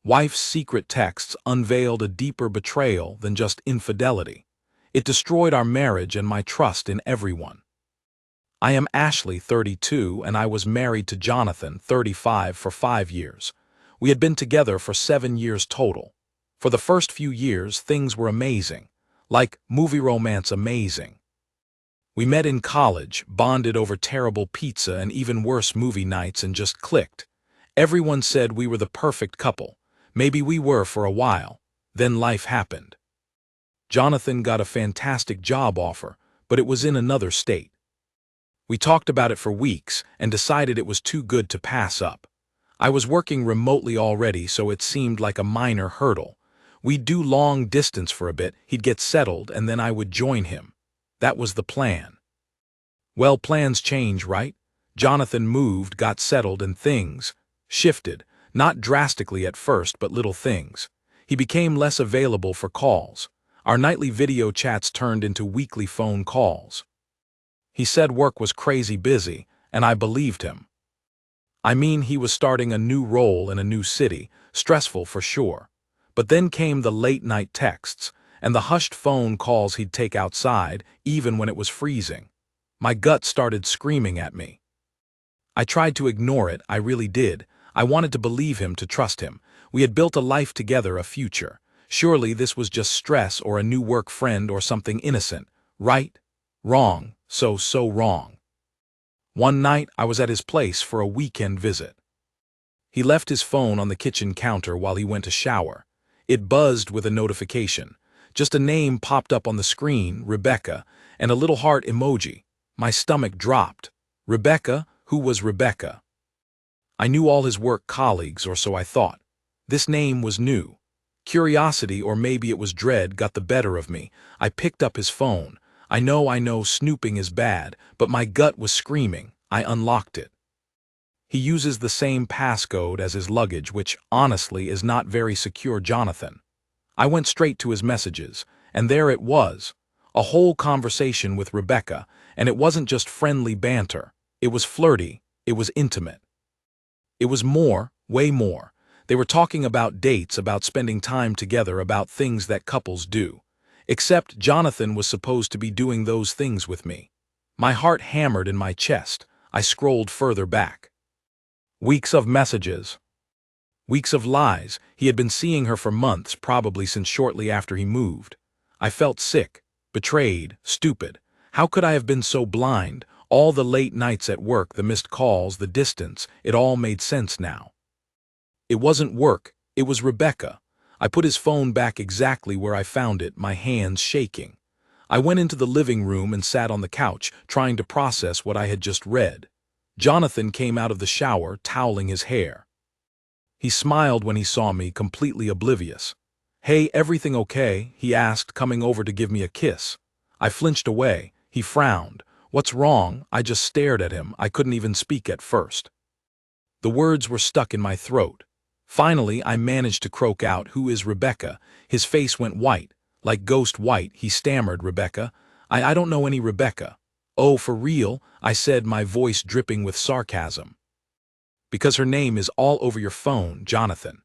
Wife's secret texts unveiled a deeper betrayal than just infidelity. It destroyed our marriage and my trust in everyone. I am Ashley, 32, and I was married to Jonathan, 35, for 5 years. We had been together for 7 years total. For the first few years, things were amazing. Like movie romance amazing. We met in college, bonded over terrible pizza and even worse movie nights, and just clicked. Everyone said we were the perfect couple. Maybe we were for a while. Then life happened. Jonathan got a fantastic job offer, but it was in another state. We talked about it for weeks and decided it was too good to pass up. I was working remotely already, so it seemed like a minor hurdle. We'd do long distance for a bit, he'd get settled, and then I would join him. That was the plan. Well, plans change, right? Jonathan moved, got settled, and things shifted. Not drastically at first, but little things. He became less available for calls. Our nightly video chats turned into weekly phone calls. He said work was crazy busy, and I believed him. I mean, he was starting a new role in a new city, stressful for sure. But then came the late-night texts, and the hushed phone calls he'd take outside, even when it was freezing. My gut started screaming at me. I tried to ignore it, I really did. I wanted to believe him, to trust him. We had built a life together, a future. Surely this was just stress or a new work friend or something innocent. Right? Wrong. So wrong. One night, I was at his place for a weekend visit. He left his phone on the kitchen counter while he went to shower. It buzzed with a notification. Just a name popped up on the screen, Rebecca, and a little heart emoji. My stomach dropped. Rebecca? Who was Rebecca? I knew all his work colleagues, or so I thought. This name was new. Curiosity, or maybe it was dread, got the better of me. I picked up his phone. I know, snooping is bad, but my gut was screaming. I unlocked it. He uses the same passcode as his luggage, which, honestly, is not very secure, Jonathan. I went straight to his messages, and there it was. A whole conversation with Rebecca, and it wasn't just friendly banter. It was flirty. It was intimate. It was more, way more. They were talking about dates, about spending time together, about things that couples do. Except Jonathan was supposed to be doing those things with me. My heart hammered in my chest. I scrolled further back. Weeks of messages. Weeks of lies. He had been seeing her for months, probably since shortly after he moved. I felt sick, betrayed, stupid. How could I have been so blind? All the late nights at work, the missed calls, the distance, it all made sense now. It wasn't work, it was Rebecca. I put his phone back exactly where I found it, my hands shaking. I went into the living room and sat on the couch, trying to process what I had just read. Jonathan came out of the shower, toweling his hair. He smiled when he saw me, completely oblivious. "Hey, everything okay?" he asked, coming over to give me a kiss. I flinched away. He frowned. "What's wrong?" I just stared at him. I couldn't even speak at first. The words were stuck in my throat. Finally, I managed to croak out, "Who is Rebecca?" His face went white, like ghost white. He stammered, "Rebecca? I don't know any Rebecca." "Oh, for real?" I said, my voice dripping with sarcasm. "Because her name is all over your phone, Jonathan."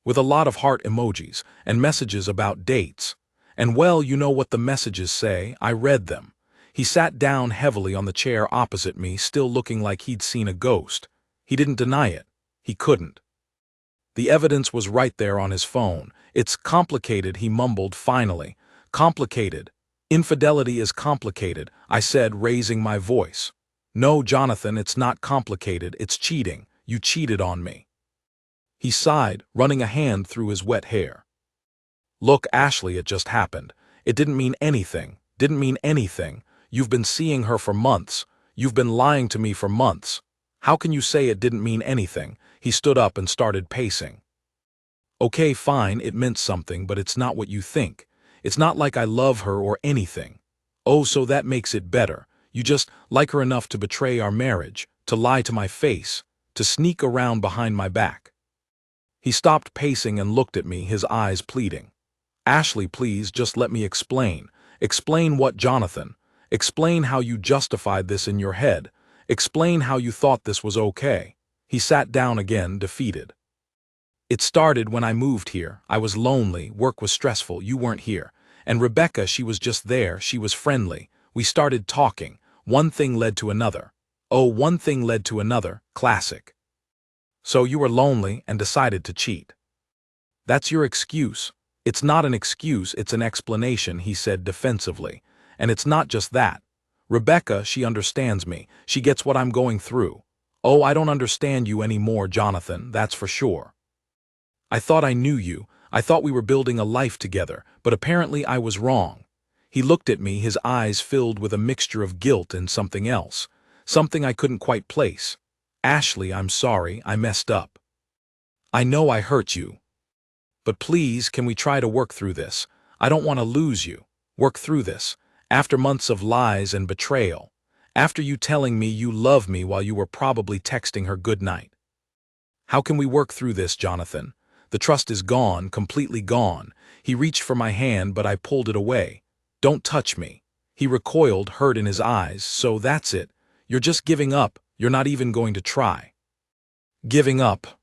With a lot of heart emojis, and messages about dates. And well, you know what the messages say. I read them. He sat down heavily on the chair opposite me, still looking like he'd seen a ghost. He didn't deny it. He couldn't. The evidence was right there on his phone. "It's complicated," he mumbled finally. "Complicated. Infidelity is complicated," I said, raising my voice. "No, Jonathan, it's not complicated. It's cheating. You cheated on me." He sighed, running a hand through his wet hair. "Look, Ashley, it just happened. It didn't mean anything. Didn't mean anything. You've been seeing her for months. You've been lying to me for months. How can you say it didn't mean anything?" He stood up and started pacing. "Okay, fine, it meant something, but it's not what you think. It's not like I love her or anything." "Oh, so that makes it better. You just like her enough to betray our marriage, to lie to my face, to sneak around behind my back." He stopped pacing and looked at me, his eyes pleading. "Ashley, please, just let me explain. Explain what, Jonathan? Explain how you justified this in your head. Explain how you thought this was okay." He sat down again, defeated. It started when I moved here. I was lonely, work was stressful, you weren't here. And Rebecca, she was just there, she was friendly. We started talking. One thing led to another. Oh, one thing led to another, classic. So you were lonely and decided to cheat. That's your excuse. It's not an excuse, it's an explanation, he said defensively. And it's not just that. Rebecca, she understands me. She gets what I'm going through. Oh, I don't understand you anymore, Jonathan, that's for sure. I thought I knew you. I thought we were building a life together, but apparently I was wrong. He looked at me, his eyes filled with a mixture of guilt and something else. Something I couldn't quite place. Ashley, I'm sorry, I messed up. I know I hurt you. But please, can we try to work through this? I don't want to lose you. Work through this. After months of lies and betrayal. After you telling me you love me while you were probably texting her good night. How can we work through this, Jonathan? The trust is gone, completely gone. He reached for my hand, but I pulled it away. Don't touch me. He recoiled, hurt in his eyes. So that's it. You're just giving up. You're not even going to try. Giving up.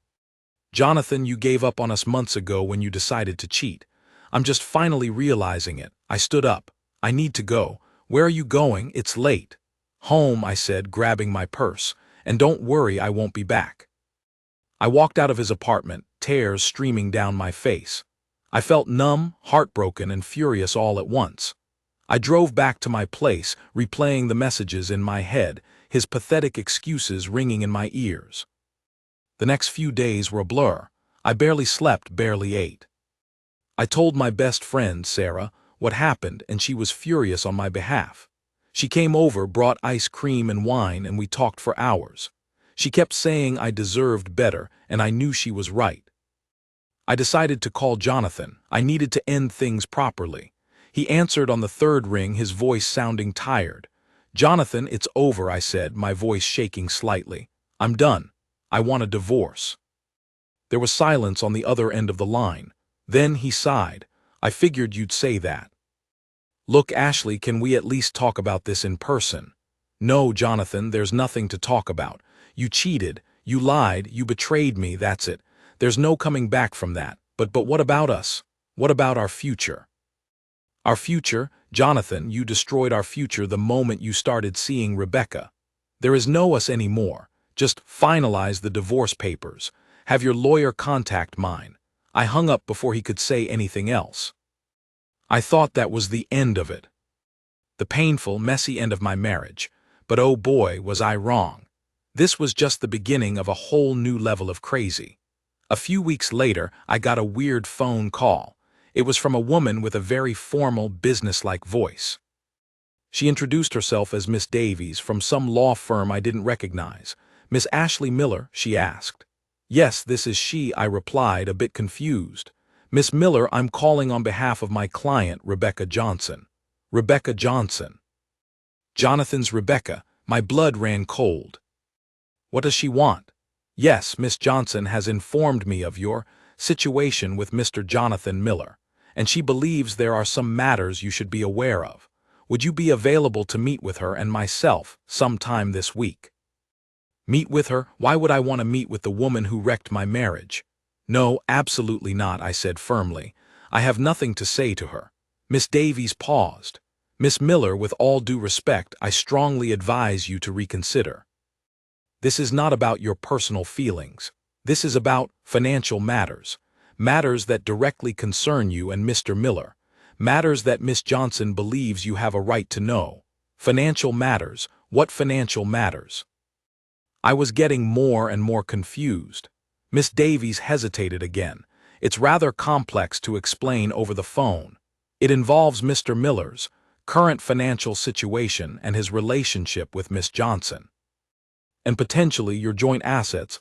Jonathan, you gave up on us months ago when you decided to cheat. I'm just finally realizing it. I stood up. I need to go. Where are you going? It's late. Home, I said, grabbing my purse. And don't worry, I won't be back. I walked out of his apartment, tears streaming down my face. I felt numb, heartbroken, and furious all at once. I drove back to my place, replaying the messages in my head, his pathetic excuses ringing in my ears. The next few days were a blur. I barely slept, barely ate. I told my best friend, Sarah, what happened, and she was furious on my behalf. She came over, brought ice cream and wine, and we talked for hours. She kept saying I deserved better, and I knew she was right. I decided to call Jonathan. I needed to end things properly. He answered on the third ring, his voice sounding tired. Jonathan, it's over, I said, my voice shaking slightly. I'm done. I want a divorce. There was silence on the other end of the line. Then he sighed. I figured you'd say that. Look, Ashley, can we at least talk about this in person? No, Jonathan, there's nothing to talk about. You cheated, you lied, you betrayed me, that's it. There's no coming back from that. But what about us? What about our future? Our future? Jonathan, you destroyed our future the moment you started seeing Rebecca. There is no us anymore. Just finalize the divorce papers. Have your lawyer contact mine. I hung up before he could say anything else. I thought that was the end of it. The painful, messy end of my marriage. But oh boy, was I wrong. This was just the beginning of a whole new level of crazy. A few weeks later, I got a weird phone call. It was from a woman with a very formal, businesslike voice. She introduced herself as Miss Davies from some law firm I didn't recognize. Miss Ashley Miller, she asked. Yes, this is she, I replied, a bit confused. Miss Miller, I'm calling on behalf of my client, Rebecca Johnson. Rebecca Johnson. Jonathan's Rebecca. My blood ran cold. What does she want? Yes, Miss Johnson has informed me of your situation with Mr. Jonathan Miller, and she believes there are some matters you should be aware of. Would you be available to meet with her and myself sometime this week? Meet with her? Why would I want to meet with the woman who wrecked my marriage? No, absolutely not, I said firmly. I have nothing to say to her. Miss Davies paused. Miss Miller, with all due respect, I strongly advise you to reconsider. This is not about your personal feelings. This is about financial matters. Matters that directly concern you and Mr. Miller. Matters that Miss Johnson believes you have a right to know. Financial matters. What financial matters? I was getting more and more confused. Miss Davies hesitated again. It's rather complex to explain over the phone. It involves Mr. Miller's current financial situation and his relationship with Miss Johnson. And potentially your joint assets.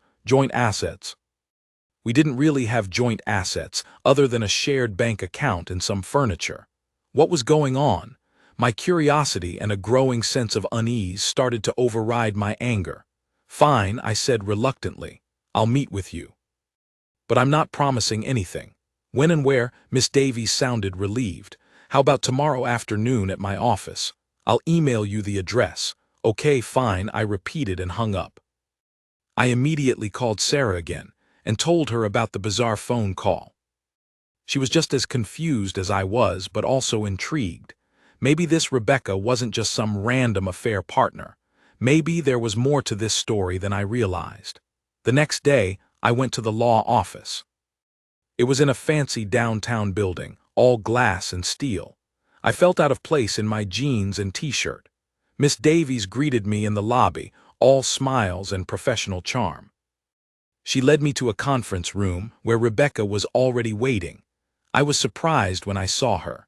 We didn't really have joint assets, other than a shared bank account and some furniture. What was going on? My curiosity and a growing sense of unease started to override my anger. Fine, I said reluctantly. I'll meet with you. But I'm not promising anything. When and where? Miss Davies sounded relieved. How about tomorrow afternoon at my office? I'll email you the address. Okay, fine, I repeated and hung up. I immediately called Sarah again. and told her about the bizarre phone call. She was just as confused as I was, but also intrigued. Maybe this Rebecca wasn't just some random affair partner. Maybe there was more to this story than I realized. The next day, I went to the law office. It was in a fancy downtown building, all glass and steel. I felt out of place in my jeans and t-shirt. Miss Davies greeted me in the lobby, all smiles and professional charm. She led me to a conference room where Rebecca was already waiting. I was surprised when I saw her.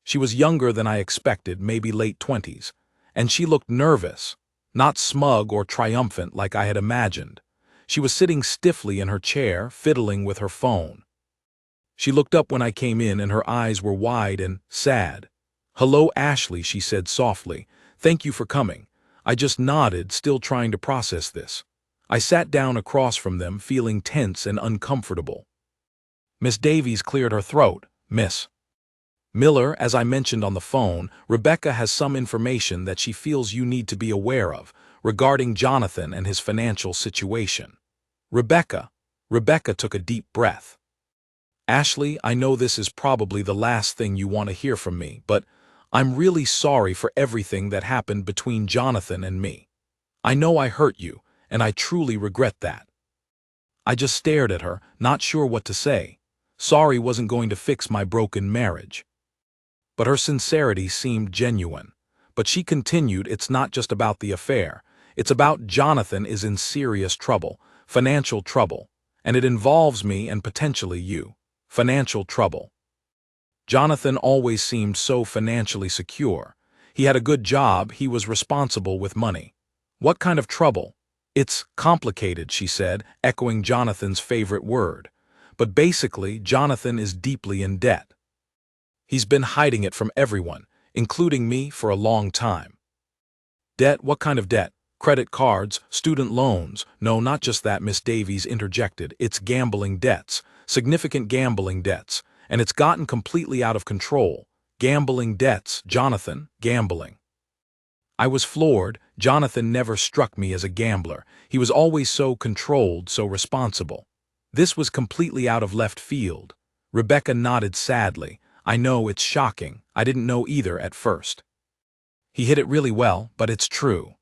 She was younger than I expected, maybe late 20s, and she looked nervous, not smug or triumphant like I had imagined. She was sitting stiffly in her chair, fiddling with her phone. She looked up when I came in and her eyes were wide and sad. "Hello, Ashley," she said softly. "Thank you for coming." I just nodded, still trying to process this. I sat down across from them, feeling tense and uncomfortable. Miss Davies cleared her throat. "Miss Miller, as I mentioned on the phone, Rebecca has some information that she feels you need to be aware of regarding Jonathan and his financial situation." Rebecca took a deep breath. "Ashley, I know this is probably the last thing you want to hear from me, but I'm really sorry for everything that happened between Jonathan and me. I know I hurt you, and I truly regret that." I just stared at her, not sure what to say. Sorry wasn't going to fix my broken marriage. But her sincerity seemed genuine. But she continued, "It's not just about the affair. It's about Jonathan is in serious trouble, financial trouble, and it involves me and potentially you. Financial trouble. Jonathan always seemed so financially secure. He had a good job, he was responsible with money. What kind of trouble?" "It's complicated," she said, echoing Jonathan's favorite word. "But basically, Jonathan is deeply in debt. He's been hiding it from everyone, including me, for a long time." "Debt? What kind of debt? Credit cards, student loans?" "No, not just that," Miss Davies interjected. "It's gambling debts, significant gambling debts, and it's gotten completely out of control. Gambling debts, Jonathan, gambling." I was floored. Jonathan never struck me as a gambler. He was always so controlled, so responsible. This was completely out of left field. Rebecca nodded sadly. "I know, it's shocking. I didn't know either at first. He hid it really well, but it's true.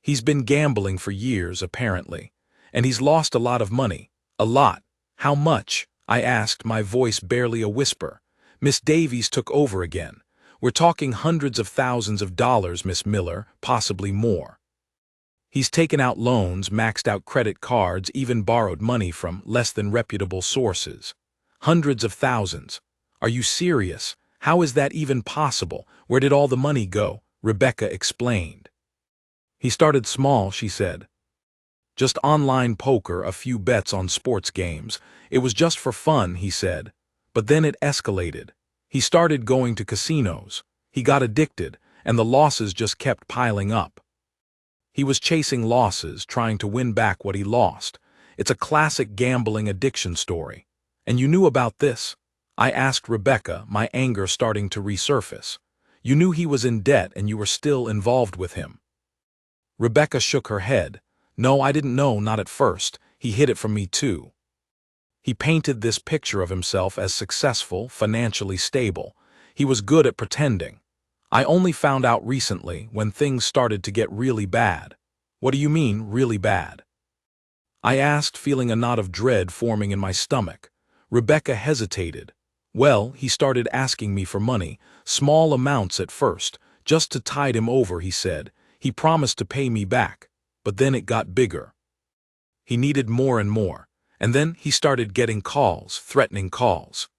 He's been gambling for years, apparently. And he's lost a lot of money. A lot." "How much?" I asked, my voice barely a whisper. Miss Davies took over again. "We're talking hundreds of thousands of dollars, Miss Miller, possibly more. He's taken out loans, maxed out credit cards, even borrowed money from less than reputable sources. Hundreds of thousands. Are you serious? How is that even possible? Where did all the money go?" Rebecca explained. "He started small," she said. "Just online poker, a few bets on sports games. It was just for fun," he said. "But then it escalated. He started going to casinos. He got addicted, and the losses just kept piling up. He was chasing losses, trying to win back what he lost. It's a classic gambling addiction story. And you knew about this?" I asked Rebecca, my anger starting to resurface. "You knew he was in debt and you were still involved with him?" Rebecca shook her head. "No, I didn't know, not at first. He hid it from me too. He painted this picture of himself as successful, financially stable. He was good at pretending. I only found out recently, when things started to get really bad." "What do you mean, really bad?" I asked, feeling a knot of dread forming in my stomach. Rebecca hesitated. "Well, he started asking me for money, small amounts at first, just to tide him over," he said. "He promised to pay me back, but then it got bigger. He needed more and more, and then he started getting calls, threatening calls."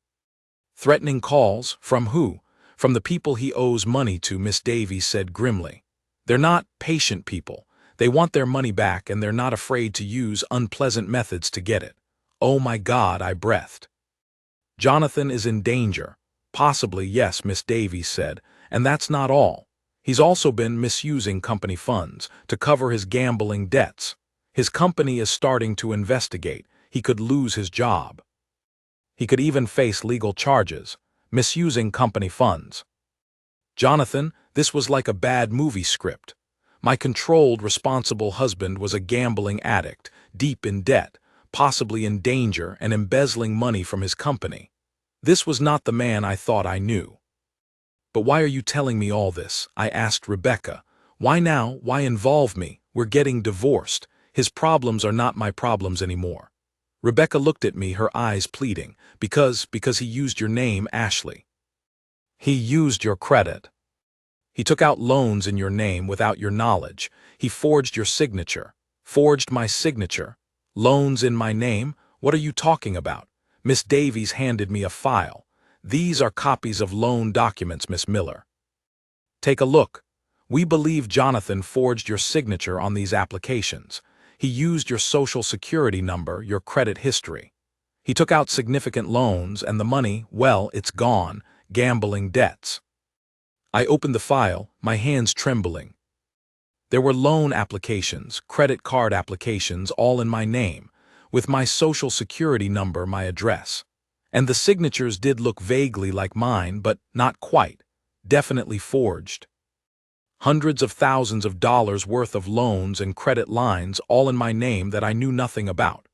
"Threatening calls? From who?" "From the people he owes money to," Miss Davies said grimly. "They're not patient people. They want their money back, and they're not afraid to use unpleasant methods to get it." "Oh my God," I breathed. "Jonathan is in danger." "Possibly, yes," Miss Davies said, "and that's not all. He's also been misusing company funds to cover his gambling debts. His company is starting to investigate. He could lose his job. He could even face legal charges, misusing company funds." "Jonathan, this was like a bad movie script. My controlled, responsible husband was a gambling addict, deep in debt, possibly in danger and embezzling money from his company. This was not the man I thought I knew. "But why are you telling me all this?" I asked Rebecca. "Why now? Why involve me? We're getting divorced. His problems are not my problems anymore." Rebecca looked at me, her eyes pleading. Because he used your name, Ashley. He used your credit. He took out loans in your name without your knowledge. He forged your signature. Forged my signature. Loans in my name? What are you talking about? Miss Davies handed me a file. "These are copies of loan documents, Miss Miller. Take a look. We believe Jonathan forged your signature on these applications. He used your social security number, your credit history. He took out significant loans, and the money, well, it's gone. Gambling debts." I opened the file, my hands trembling. There were loan applications, credit card applications, all in my name, with my social security number, my address. And the signatures did look vaguely like mine, but not quite. Definitely forged. Hundreds of thousands of dollars worth of loans and credit lines, all in my name that I knew nothing about.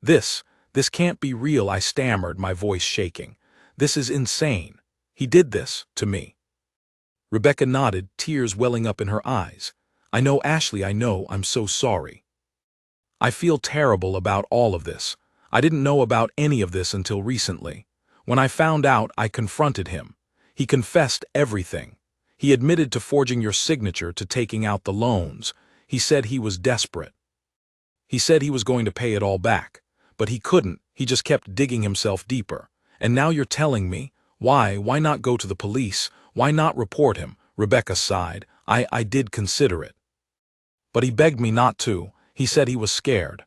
This can't be real," I stammered, my voice shaking. "This is insane. He did this to me." Rebecca nodded, tears welling up in her eyes. "I know, Ashley, I know. I'm so sorry. I feel terrible about all of this. I didn't know about any of this until recently. When I found out, I confronted him. He confessed everything. He admitted to forging your signature, to taking out the loans. He said he was desperate. He said he was going to pay it all back. But he couldn't. He just kept digging himself deeper. And now you're telling me, why not go to the police? Why not report him?" Rebecca sighed. I did consider it. But he begged me not to. He said he was scared.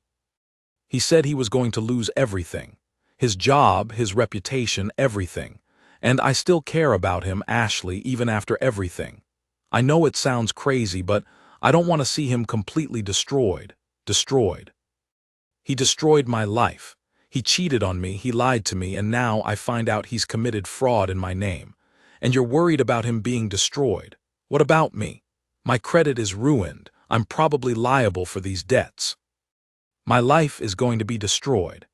He said he was going to lose everything. His job, his reputation, everything. And I still care about him, Ashley, even after everything. I know it sounds crazy, but I don't want to see him completely destroyed. Destroyed. He destroyed my life. He cheated on me, he lied to me, and now I find out he's committed fraud in my name. And you're worried about him being destroyed. What about me? My credit is ruined. I'm probably liable for these debts. My life is going to be destroyed.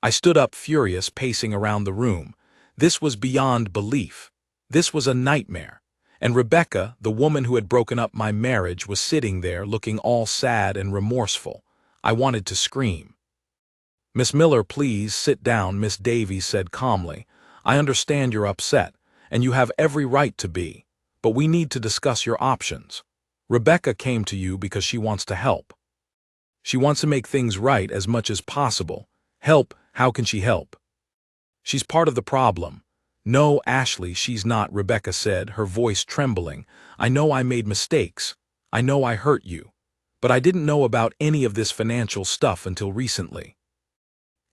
I stood up, furious, pacing around the room. This was beyond belief. This was a nightmare. And Rebecca, the woman who had broken up my marriage, was sitting there looking all sad and remorseful. I wanted to scream. "Miss Miller, please sit down," Miss Davies said calmly. "I understand you're upset, and you have every right to be, but we need to discuss your options. Rebecca came to you because she wants to help. She wants to make things right as much as possible. Help? How can she help? She's part of the problem." "No, Ashley, she's not," Rebecca said, her voice trembling. "I know I made mistakes. I know I hurt you. But I didn't know about any of this financial stuff until recently.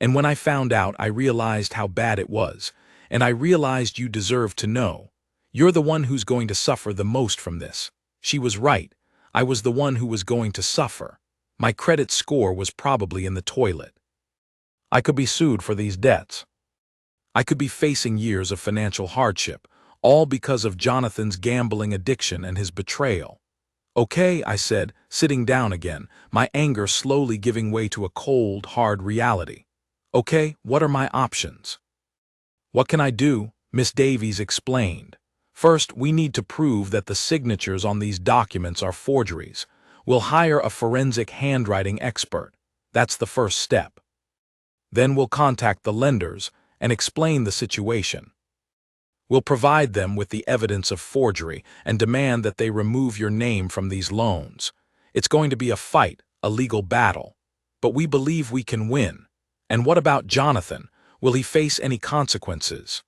And when I found out, I realized how bad it was, and I realized you deserve to know. You're the one who's going to suffer the most from this." She was right. I was the one who was going to suffer. My credit score was probably in the toilet. I could be sued for these debts. I could be facing years of financial hardship, all because of Jonathan's gambling addiction and his betrayal. "Okay," I said, sitting down again, my anger slowly giving way to a cold, hard reality. "Okay, what are my options?" "What can I do?" Miss Davies explained. "First, we need to prove that the signatures on these documents are forgeries. We'll hire a forensic handwriting expert. That's the first step. Then we'll contact the lenders and explain the situation. We'll provide them with the evidence of forgery and demand that they remove your name from these loans. It's going to be a fight, a legal battle. But we believe we can win. And what about Jonathan? Will he face any consequences?"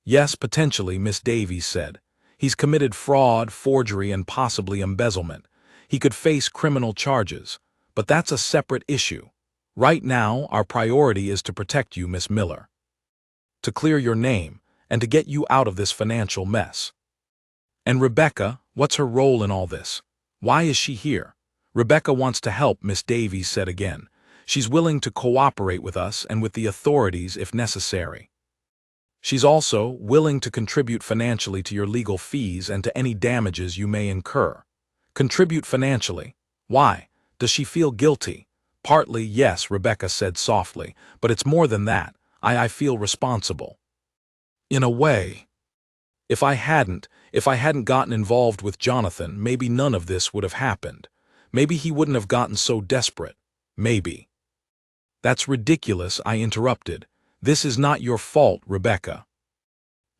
"Yes, potentially," Miss Davies said. "He's committed fraud, forgery, and possibly embezzlement. He could face criminal charges. But that's a separate issue. Right now, our priority is to protect you, Miss Miller. To clear your name, and to get you out of this financial mess." "And Rebecca, what's her role in all this? Why is she here?" "Rebecca wants to help," Miss Davies said again. "She's willing to cooperate with us and with the authorities if necessary. She's also willing to contribute financially to your legal fees and to any damages you may incur." "Contribute financially? Why? Does she feel guilty?" Partly, yes, Rebecca said softly, but it's more than that. I feel responsible. In a way. If I hadn't gotten involved with Jonathan, maybe none of this would have happened. Maybe he wouldn't have gotten so desperate. Maybe. That's ridiculous, I interrupted. This is not your fault, Rebecca.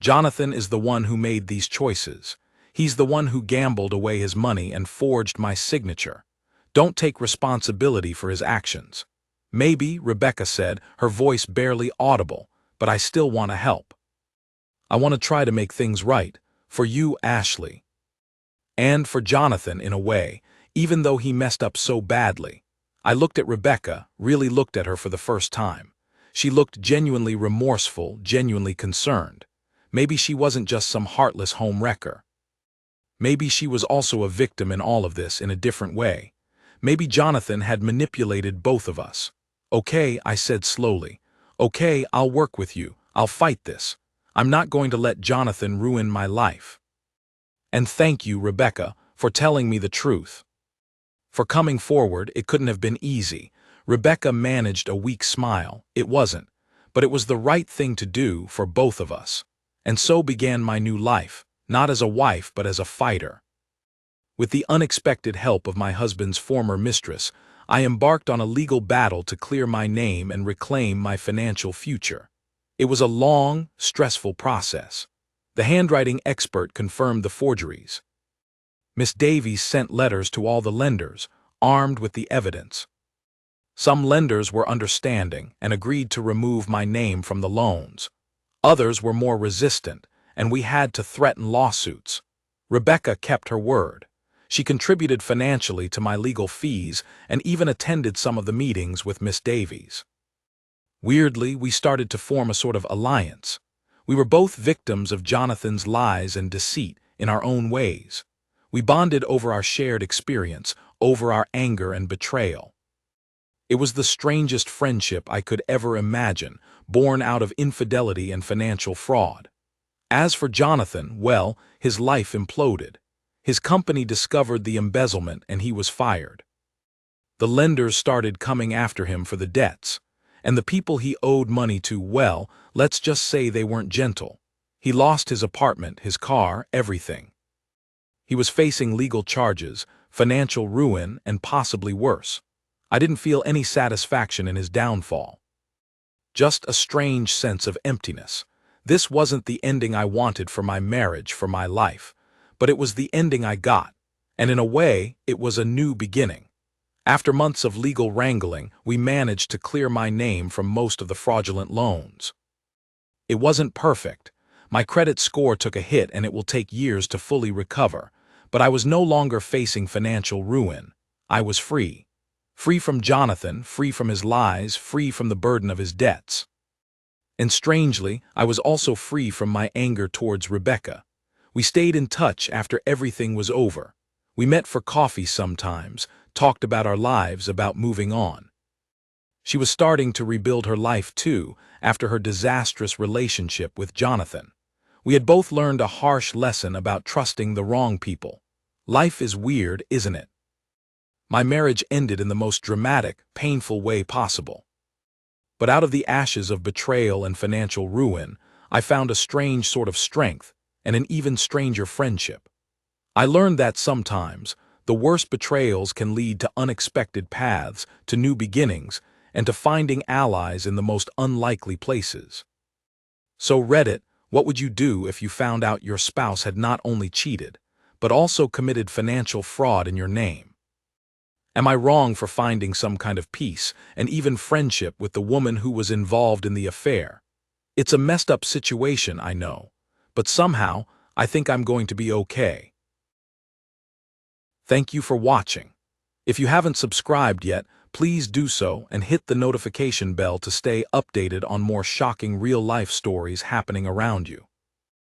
Jonathan is the one who made these choices. He's the one who gambled away his money and forged my signature. Don't take responsibility for his actions. Maybe, Rebecca said, her voice barely audible, but I still want to help. I want to try to make things right, for you, Ashley. And for Jonathan, in a way, even though he messed up so badly. I looked at Rebecca, really looked at her for the first time. She looked genuinely remorseful, genuinely concerned. Maybe she wasn't just some heartless home wrecker. Maybe she was also a victim in all of this in a different way. Maybe Jonathan had manipulated both of us. Okay, I said slowly. Okay, I'll work with you. I'll fight this. I'm not going to let Jonathan ruin my life. And thank you, Rebecca, for telling me the truth. For coming forward, it couldn't have been easy. Rebecca managed a weak smile. It wasn't. But it was the right thing to do for both of us. And so began my new life, not as a wife but as a fighter. With the unexpected help of my husband's former mistress, I embarked on a legal battle to clear my name and reclaim my financial future. It was a long, stressful process. The handwriting expert confirmed the forgeries. Miss Davies sent letters to all the lenders, armed with the evidence. Some lenders were understanding and agreed to remove my name from the loans. Others were more resistant, and we had to threaten lawsuits. Rebecca kept her word. She contributed financially to my legal fees and even attended some of the meetings with Miss Davies. Weirdly, we started to form a sort of alliance. We were both victims of Jonathan's lies and deceit in our own ways. We bonded over our shared experience, over our anger and betrayal. It was the strangest friendship I could ever imagine, born out of infidelity and financial fraud. As for Jonathan, well, his life imploded. His company discovered the embezzlement and he was fired. The lenders started coming after him for the debts. And the people he owed money to, well, let's just say they weren't gentle. He lost his apartment, his car, everything. He was facing legal charges, financial ruin, and possibly worse. I didn't feel any satisfaction in his downfall. Just a strange sense of emptiness. This wasn't the ending I wanted for my marriage, for my life, but it was the ending I got, and in a way, it was a new beginning. After months of legal wrangling, we managed to clear my name from most of the fraudulent loans. It wasn't perfect. My credit score took a hit and it will take years to fully recover, but I was no longer facing financial ruin. I was free. Free from Jonathan, free from his lies, free from the burden of his debts. And strangely, I was also free from my anger towards Rebecca. We stayed in touch after everything was over. We met for coffee sometimes, talked about our lives, about moving on. She was starting to rebuild her life too, after her disastrous relationship with Jonathan. We had both learned a harsh lesson about trusting the wrong people. Life is weird, isn't it? My marriage ended in the most dramatic, painful way possible. But out of the ashes of betrayal and financial ruin, I found a strange sort of strength and an even stranger friendship. I learned that sometimes, the worst betrayals can lead to unexpected paths, to new beginnings, and to finding allies in the most unlikely places. So Reddit, what would you do if you found out your spouse had not only cheated, but also committed financial fraud in your name? Am I wrong for finding some kind of peace and even friendship with the woman who was involved in the affair? It's a messed up situation, I know, but somehow I think I'm going to be okay. Thank you for watching. If you haven't subscribed yet, please do so and hit the notification bell to stay updated on more shocking real-life stories happening around you.